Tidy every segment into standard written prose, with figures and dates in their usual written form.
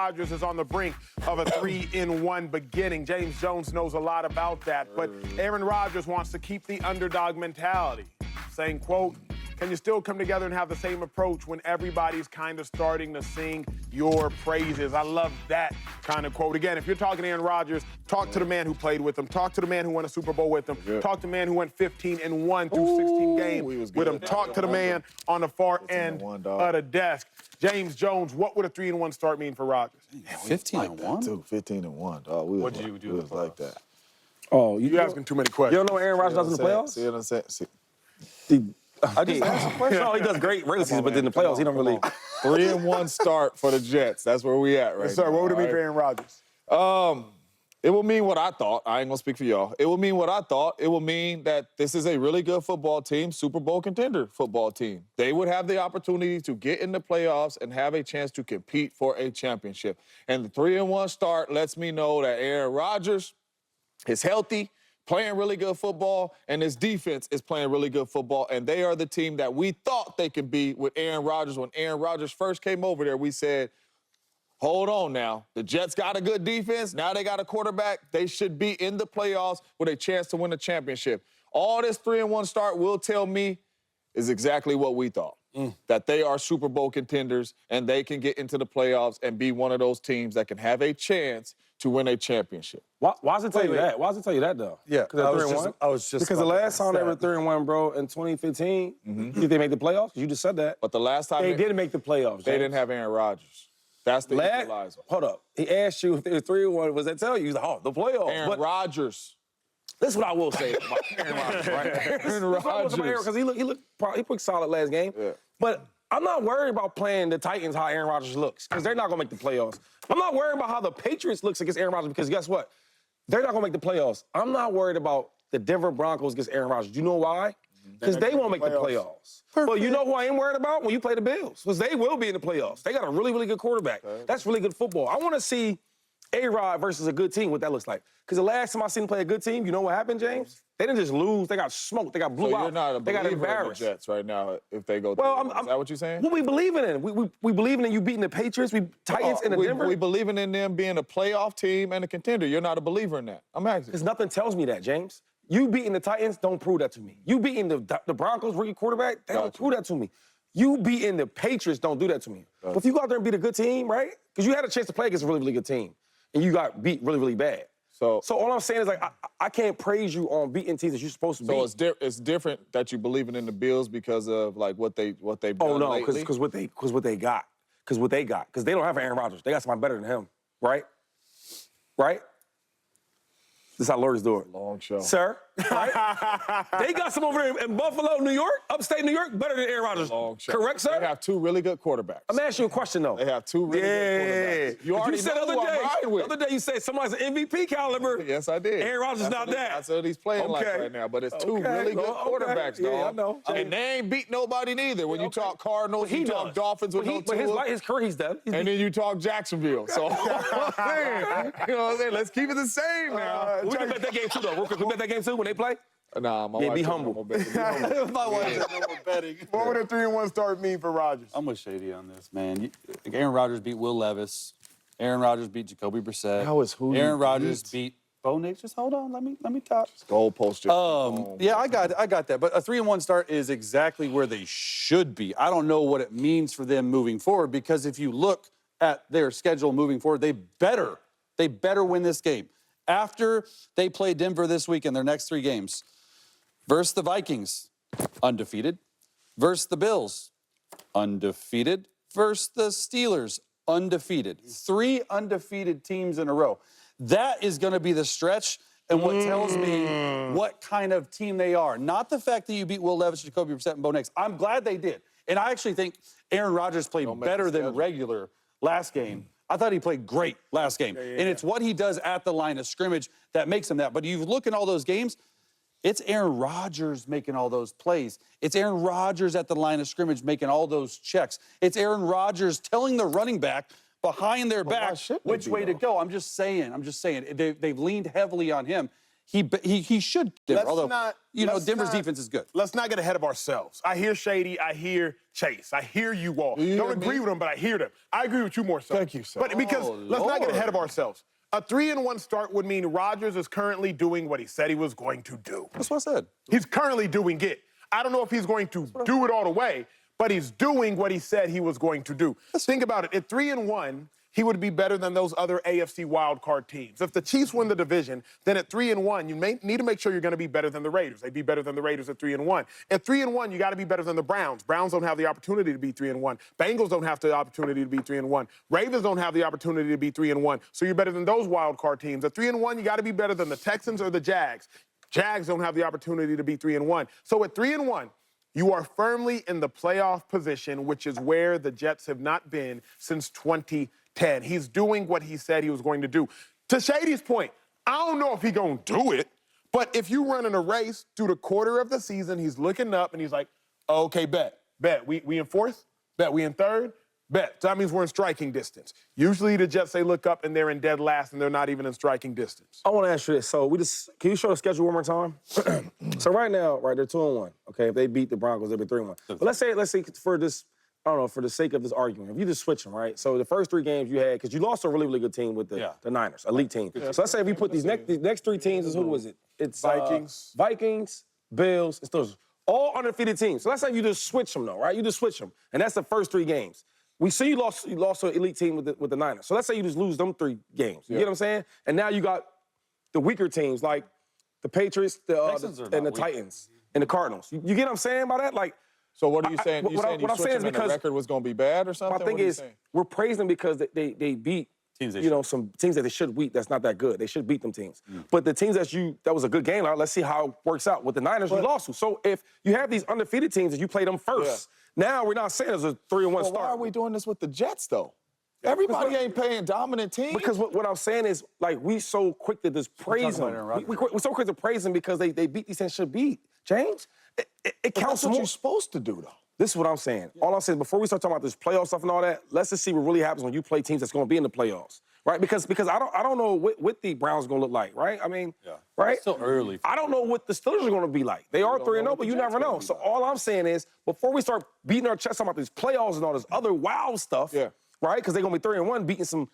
Rodgers is on the brink of a 3-1 beginning. James Jones knows a lot about that, but Aaron Rodgers wants to keep the underdog mentality, saying, quote, "Can you still come together and have the same approach when everybody's kind of starting to sing your praises?" I love that kind of quote. Again, if you're talking to Aaron Rodgers, talk to the man who played with him. Talk to the man who won a Super Bowl with him. Talk to the man who went 15-1 through 16 games with him. Talk to the man on the far end of the desk. James Jones, what would a 3-1 start mean for Rodgers? 15-1? 15-1, dog. What do you do? We was like that. Oh, you're asking too many questions. You don't know what Aaron Rodgers does in the playoffs? See what I'm saying? See. I just asked a question. No, he does great regular season, but in the playoffs, he don't really. 3-1 start for the Jets. That's where we at right Yes, sir. now. What would it mean all for right? Aaron Rodgers? It will mean what I thought. I ain't gonna speak for y'all. It will mean what I thought. It will mean that this is a really good football team, Super Bowl contender football team. They would have the opportunity to get in the playoffs and have a chance to compete for a championship. And the 3-1 start lets me know that Aaron Rodgers is healthy, playing really good football, and his defense is playing really good football, and they are the team that we thought they could be with Aaron Rodgers. When Aaron Rodgers first came over there, we said, hold on now. The Jets got a good defense. Now they got a quarterback. They should be in the playoffs with a chance to win a championship. All this 3-1 start will tell me is exactly what we thought, that they are Super Bowl contenders and they can get into the playoffs and be one of those teams that can have a chance to win a championship. Why does it tell you that? Why does it tell you that, though? Yeah, Because I was just because the last time they were 3-1, bro, in 2015, you think they made the playoffs? You just said that. But the last time They didn't make the playoffs. they James. didn't have Aaron Rodgers. That's the equalizer. Hold up. He asked you if they were 3-1. Was that tell you? He's like, oh, the playoffs. Aaron Rodgers. This is what I will say about Aaron Rodgers, right? Aaron Rodgers. Because he looked solid last game. Yeah. But I'm not worried about playing the Titans how Aaron Rodgers looks, because they're not going to make the playoffs. I'm not worried about how the Patriots looks against Aaron Rodgers, because guess what? They're not going to make the playoffs. I'm not worried about the Denver Broncos against Aaron Rodgers. Do you know why? Because they won't make the playoffs. But you know who I am worried about? When you play the Bills, because they will be in the playoffs. They got a really, really good quarterback. That's really good football. I want to see A-Rod versus a good team, what that looks like. Because the last time I seen them play a good team, you know what happened, James? They didn't just lose. They got smoked. They got blew So out. you're not a they got believer in the embarrassed. Jets right now if they go Well, through. Is that what you're saying? What we believing in? We believing in you beating the Patriots, Titans, and the Denver? We believing in them being a playoff team and a contender. You're not a believer in that. I'm asking. Because nothing tells me that, James. You beating the Titans, don't prove that to me. You beating the Broncos, rookie quarterback, they don't prove that to me. You beating the Patriots, don't do that to me. But if you go out there and beat a good team, right? Because you had a chance to play against a really, really good team, and you got beat really, really bad. So all I'm saying is, like, I can't praise you on beating teams that you're supposed to beat. So it's different that you believing in the Bills because of like what they've done Oh no, lately? because what they got. Because they don't have Aaron Rodgers. They got somebody better than him, right? Right? This is how lawyers do it. Long show. Sir, right? They got some over there in Buffalo, New York, upstate New York, better than Aaron Rodgers. Long shot. Correct, sir? They have two really good quarterbacks. I'm asking you a question, though. They have two really good quarterbacks. You already said know the who other I'm day, riding with. the other day you said somebody's an MVP caliber. Yes, I did. Aaron Rodgers is not that. That's what he's playing like Okay. right now. But it's two Okay. really good Okay. quarterbacks, Yeah, dog. I know. And they ain't beat nobody neither. When you talk Cardinals, you talk Dolphins with no Tua. But his career, he's done. And then you talk Jacksonville. So, man, you know what I'm saying? Let's keep it the same now. We can bet that game too, though. Real quick, we bet that game too when they play. Nah, my Yeah, wife be said humble. no more betting. Be humble. My wife said no more betting. What would a 3-1 start mean for Rodgers? I'm with Shady on this, man. Aaron Rodgers beat Will Levis. Aaron Rodgers beat Jacoby Brissett. How is who Aaron you Rodgers beat? beat Bo Nix. Just hold on, let me talk. Goalpost. Yeah, I got that. But a 3-1 start is exactly where they should be. I don't know what it means for them moving forward, because if you look at their schedule moving forward, they better win this game. After they play Denver this week in their next 3 games, versus the Vikings, undefeated. Versus the Bills, undefeated. Versus the Steelers, undefeated. 3 undefeated teams in a row. That is going to be the stretch and what tells me what kind of team they are. Not the fact that you beat Will Levis, Jacoby Brissett, and Bo Nix. I'm glad they did. And I actually think Aaron Rodgers played better than regular last game. I thought he played great last game. And it's what he does at the line of scrimmage that makes him that. But you look in all those games, it's Aaron Rodgers making all those plays. It's Aaron Rodgers at the line of scrimmage making all those checks. It's Aaron Rodgers telling the running back behind their back which way to go. I'm just saying. They've leaned heavily on him. he should Denver. Let's Although, not- you know, let's Denver's not- defense is good. Let's not get ahead of ourselves. I hear Shady. I hear Chase. I hear you all. you Don't hear agree me? with them, but I hear them. I agree with you more so. Thank you, sir. But because let's not get ahead of ourselves. A 3-1 start would mean Rodgers is currently doing what he said he was going to do. That's what I said. He's currently doing it. I don't know if he's going to do it all the way, but he's doing what he said he was going to do. Think about it. At 3-1, he would be better than those other AFC wildcard teams. If the Chiefs win the division, then at 3-1, you need to make sure you're going to be better than the Raiders. They'd be better than the Raiders at 3-1. At 3-1, you got to be better than the Browns. Browns don't have the opportunity to be 3-1. Bengals don't have the opportunity to be 3-1. Ravens don't have the opportunity to be 3-1. So you're better than those wildcard teams. At 3-1, you got to be better than the Texans or the Jags. Jags don't have the opportunity to be 3-1. So at 3-1, you are firmly in the playoff position, which is where the Jets have not been since 2010. He's doing what he said he was going to do. To Shady's point, I don't know if he's going to do it, but if you run in a race through the quarter of the season, he's looking up and he's like, okay, bet. We in fourth? Bet. We in third? Bet. So that means we're in striking distance. Usually the Jets, they look up and they're in dead last and they're not even in striking distance. I want to ask you this. So can you show the schedule one more time? So right now, they're 2-1. Okay, if they beat the Broncos, they'll be 3-1. But let's say for this, I don't know, for the sake of this argument, if you just switch them, right? So the first 3 games you had, because you lost a really, really good team with the Niners, elite team. So let's say if you put these next 3 teams, who was it? It's Vikings, Bills, and Steelers. All undefeated teams. So let's say you just switch them, though, right? You just switch them, and that's the first 3 games. We see you lost to an elite team with the Niners. So let's say you just lose them 3 games. You get what I'm saying? And now you got the weaker teams like the Patriots, and the Titans, and the Cardinals. You get what I'm saying by that? Like, So what are you saying? You saying what I'm saying is the because record was going to be bad or something? my thing is, we're praising them because they beat some teams that they should beat that's not that good. They should beat them teams. But the teams that was a good game, let's see how it works out. With the Niners, you lost to. So if you have these undefeated teams and you play them first, now we're not saying it's a 3-1 start. Why are we doing this with the Jets, though? Everybody ain't paying dominant teams. Because what I'm saying is, like, we so quick to just praise them. We're so quick to praise them because they beat these teams should beat. James, it counts That's what more. you're supposed to do, though. This is what I'm saying. All I'm saying, before we start talking about this playoff stuff and all that, let's just see what really happens when you play teams that's going to be in the playoffs, right? Because I don't know what the Browns are going to look like, right? I mean, right? It's still early. I don't know what the Steelers are going to be like. They are 3-0, but you never know. So all I'm saying is, before we start beating our chests about these playoffs and all this other wild stuff, right? Because they're going to be 3-1, beating some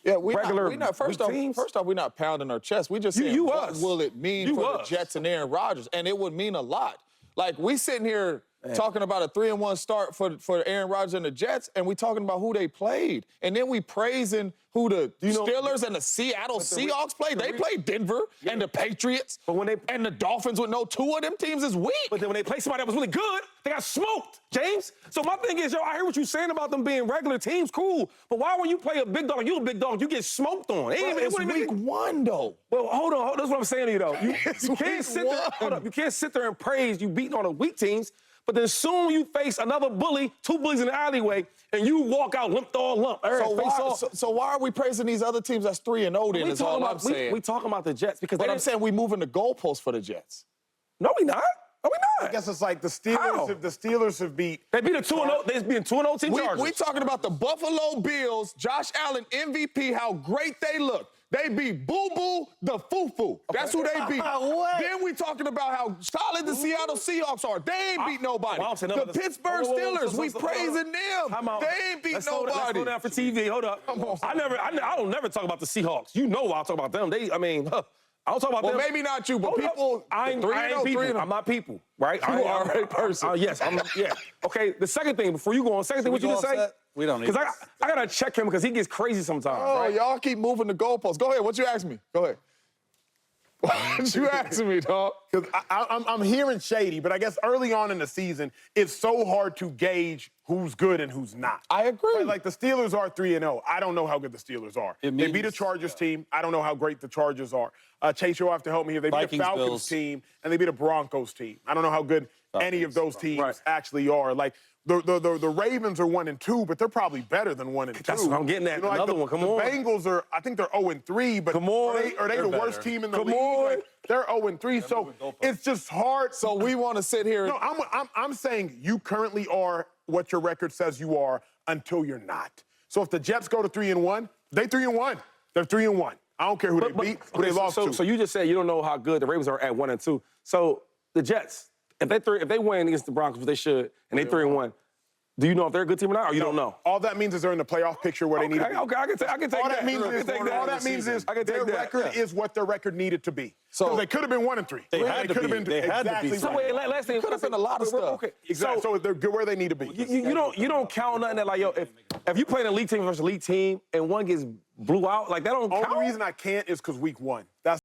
regular First off, we're not pounding our chest. We just saying, what will it mean for the Jets and Aaron Rodgers? And it would mean a lot. Like, we sitting here talking about a 3-1 start for Aaron Rodgers and the Jets, and we talking about who they played. And then we praising who the Steelers and the Seattle Seahawks played. They played Denver and the Patriots and the Dolphins with no 2 of them teams is weak. But then when they play somebody that was really good, they got smoked, James. So my thing is, I hear what you're saying about them being regular teams, cool. But why when you play a big dog, you a big dog, you get smoked on? It's week 1, though. Well, hold on. That's what I'm saying to you, though. You can't sit there. Hold up. You can't sit there and praise you beating on the weak teams. But then soon you face another bully, 2 bullies in the alleyway, and you walk out lump. So why are we praising these other teams that's 3-0 then is all I'm saying? We talking about the Jets because But I'm saying we moving the goalposts for the Jets. No, we not. No, we not. I guess it's like the Steelers have beat. They beat a 2-0. They beat a 2-0 team. We talking about the Buffalo Bills, Josh Allen MVP, how great they look. They beat Boo Boo the Foo-Foo. That's who they beat. Then we talking about how solid the Seattle Seahawks are. They ain't beat nobody. The Pittsburgh Steelers, we praising them. They ain't beat nobody. Let's slow down for TV. Hold up. I don't never talk about the Seahawks. You know I'll talk about them. I don't talk about them. Well, maybe not you, but people. I ain't people. I'm not people, right? You are a person. Yes, Okay, the second thing, before you go on, second thing, what you just say? We don't need Because I got to check him because he gets crazy sometimes, right? Y'all keep moving the goalposts. Go ahead. What you asking me? Go ahead. What you asking me, dog? Because I'm hearing Shady, but I guess early on in the season, it's so hard to gauge who's good and who's not. I agree. Right? Like, the Steelers are 3-0. I don't know how good the Steelers are. They beat a Chargers team. I don't know how great the Chargers are. Chase, you'll have to help me here. They beat a Falcons team, and they beat a Broncos team. I don't know how good any of those teams actually are. Like, the Ravens are 1-2, but they're probably better than 1-2. That's what I'm getting at. Like Another one. Come on. The Bengals are, I think they're 0-3, but are they the worst team in the league? Like, they're 0-3, so it's just hard. So we want to sit here. No, I'm saying you currently are what your record says you are until you're not. So if the Jets go to 3-1, they 3-1. They're 3-1. I don't care who they beat, who they lost to. So you just said you don't know how good the Ravens are at 1-2. So the Jets, if they win against the Broncos, which they should, and they 3-1, do you know if they're a good team or not, or you don't know? All that means is they're in the playoff picture where they need to be. Okay, I can take All that. that means is their record is what their record needed to be. So they could have been 1-3. They had to be. They had to be. So wait, last thing, Could have been a lot of stuff. Okay, Exactly. So they're good where they need to be. you don't count nothing that like if you play an elite team versus elite team and one gets blew out, like that don't count. Only reason I can't is because week 1. That's